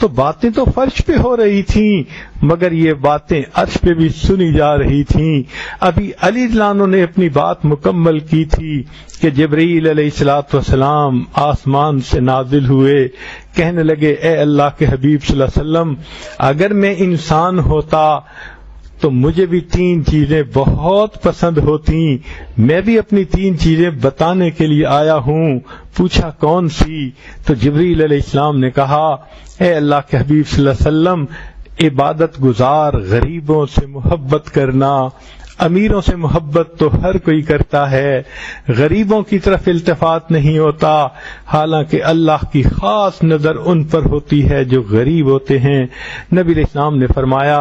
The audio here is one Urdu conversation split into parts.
تو باتیں تو فرش پہ ہو رہی تھیں مگر یہ باتیں عرش پہ بھی سنی جا رہی تھیں۔ ابھی علی رضی اللہ عنہ نے اپنی بات مکمل کی تھی کہ جبرائیل علیہ السلام آسمان سے نازل ہوئے، کہنے لگے اے اللہ کے حبیب صلی اللہ علیہ وسلم، اگر میں انسان ہوتا تو مجھے بھی 3 چیزیں بہت پسند ہوتی، میں بھی اپنی 3 چیزیں بتانے کے لیے آیا ہوں۔ پوچھا کون سی؟ تو جبرائیل علیہ السلام نے کہا اے اللہ کے حبیب صلی اللہ علیہ وسلم، عبادت گزار غریبوں سے محبت کرنا۔ امیروں سے محبت تو ہر کوئی کرتا ہے، غریبوں کی طرف التفات نہیں ہوتا، حالانکہ اللہ کی خاص نظر ان پر ہوتی ہے جو غریب ہوتے ہیں۔ نبی علیہ السلام نے فرمایا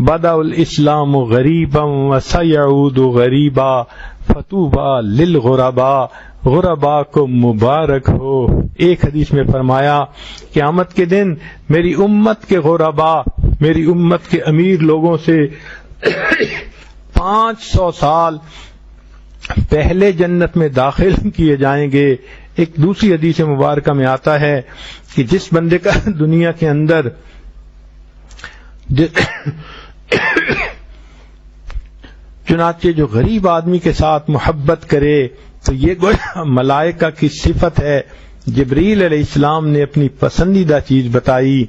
بدأ الاسلام غریبا وسیعود غریبا فطوبی للغرباء، غرباء کو مبارک ہو۔ ایک حدیث میں فرمایا قیامت کے دن میری امت کے غرباء، میری امت کے امیر لوگوں سے 500 سال پہلے جنت میں داخل کیے جائیں گے۔ ایک دوسری حدیث مبارکہ میں آتا ہے کہ جس بندے کا دنیا کے اندر چنانچہ جو غریب آدمی کے ساتھ محبت کرے تو یہ گویا ملائکہ کی صفت ہے۔ جبرائیل علیہ السلام نے اپنی پسندیدہ چیز بتائی،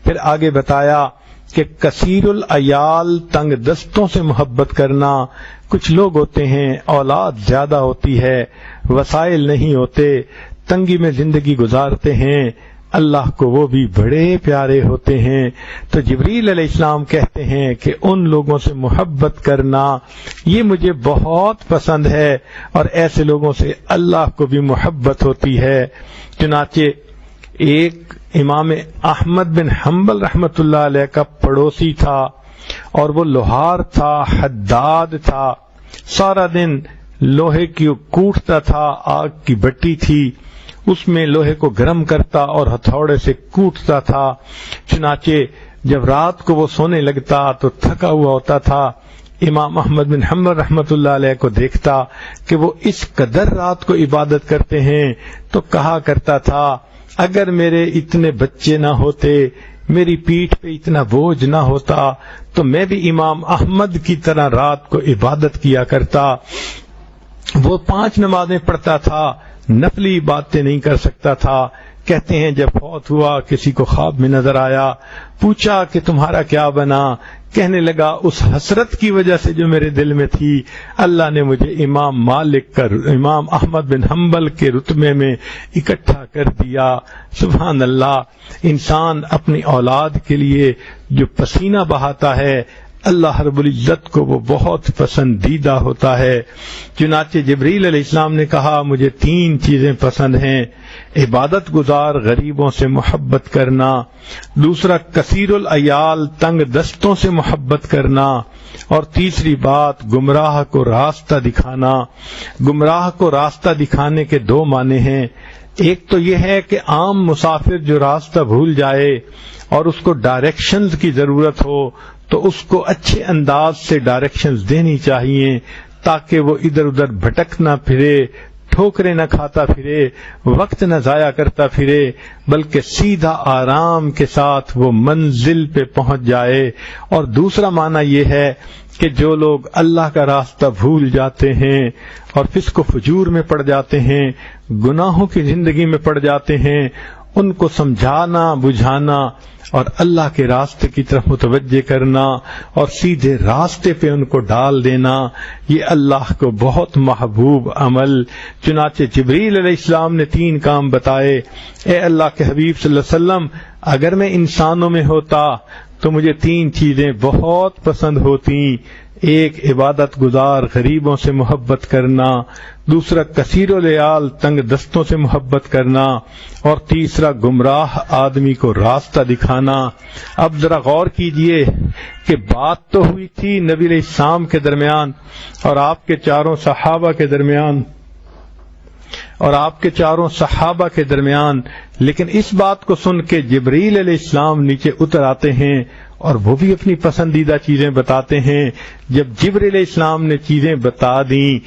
پھر آگے بتایا کہ کثیر العیال تنگ دستوں سے محبت کرنا۔ کچھ لوگ ہوتے ہیں اولاد زیادہ ہوتی ہے، وسائل نہیں ہوتے، تنگی میں زندگی گزارتے ہیں، اللہ کو وہ بھی بڑے پیارے ہوتے ہیں۔ تو جبرائیل علیہ السلام کہتے ہیں کہ ان لوگوں سے محبت کرنا یہ مجھے بہت پسند ہے، اور ایسے لوگوں سے اللہ کو بھی محبت ہوتی ہے۔ چنانچہ ایک امام احمد بن حنبل رحمۃ اللہ علیہ کا پڑوسی تھا، اور وہ لوہار تھا، حداد تھا، سارا دن لوہے کی کوٹتا تھا، آگ کی بٹی تھی، اس میں لوہے کو گرم کرتا اور ہتھوڑے سے کوٹتا تھا۔ چنانچہ جب رات کو وہ سونے لگتا تو تھکا ہوا ہوتا تھا، امام احمد بن حنبل رحمۃ اللہ علیہ کو دیکھتا کہ وہ اس قدر رات کو عبادت کرتے ہیں تو کہا کرتا تھا اگر میرے اتنے بچے نہ ہوتے، میری پیٹھ پہ اتنا بوجھ نہ ہوتا تو میں بھی امام احمد کی طرح رات کو عبادت کیا کرتا۔ وہ 5 نمازیں پڑھتا تھا، نفلی باتیں نہیں کر سکتا تھا۔ کہتے ہیں جب فوت ہوا کسی کو خواب میں نظر آیا، پوچھا کہ تمہارا کیا بنا؟ کہنے لگا اس حسرت کی وجہ سے جو میرے دل میں تھی اللہ نے مجھے امام احمد بن حنبل کے رتبے میں اکٹھا کر دیا۔ سبحان اللہ، انسان اپنی اولاد کے لیے جو پسینہ بہاتا ہے اللہ رب العزت کو وہ بہت پسندیدہ ہوتا ہے۔ چنانچہ جبرائیل علیہ السلام نے کہا مجھے 3 چیزیں پسند ہیں، عبادت گزار غریبوں سے محبت کرنا، دوسرا کثیر العیال تنگ دستوں سے محبت کرنا، اور تیسری بات گمراہ کو راستہ دکھانا۔ گمراہ کو راستہ دکھانے کے 2 معنی ہیں۔ ایک تو یہ ہے کہ عام مسافر جو راستہ بھول جائے اور اس کو ڈائریکشنز کی ضرورت ہو تو اس کو اچھے انداز سے ڈائریکشنز دینی چاہیے تاکہ وہ ادھر ادھر بھٹک نہ پھرے، ٹھوکریں نہ کھاتا پھرے، وقت نہ ضائع کرتا پھرے، بلکہ سیدھا آرام کے ساتھ وہ منزل پہ پہنچ جائے۔ اور دوسرا معنی یہ ہے کہ جو لوگ اللہ کا راستہ بھول جاتے ہیں اور فسق و فجور میں پڑ جاتے ہیں، گناہوں کی زندگی میں پڑ جاتے ہیں، ان کو سمجھانا بجھانا اور اللہ کے راستے کی طرف متوجہ کرنا اور سیدھے راستے پہ ان کو ڈال دینا، یہ اللہ کو بہت محبوب عمل۔ چنانچہ جبرائیل علیہ السلام نے 3 کام بتائے، اے اللہ کے حبیب صلی اللہ علیہ وسلم اگر میں انسانوں میں ہوتا تو مجھے 3 چیزیں بہت پسند ہوتی، ایک عبادت گزار غریبوں سے محبت کرنا، دوسرا کثیر العیال تنگ دستوں سے محبت کرنا، اور تیسرا گمراہ آدمی کو راستہ دکھانا۔ اب ذرا غور کیجئے کہ بات تو ہوئی تھی نبی علیہ السلام کے درمیان اور آپ کے 4 صحابہ کے درمیان، لیکن اس بات کو سن کے جبرائیل علیہ السلام نیچے اتر آتے ہیں اور وہ بھی اپنی پسندیدہ چیزیں بتاتے ہیں۔ جب جبرائیل علیہ السلام نے چیزیں بتا دیں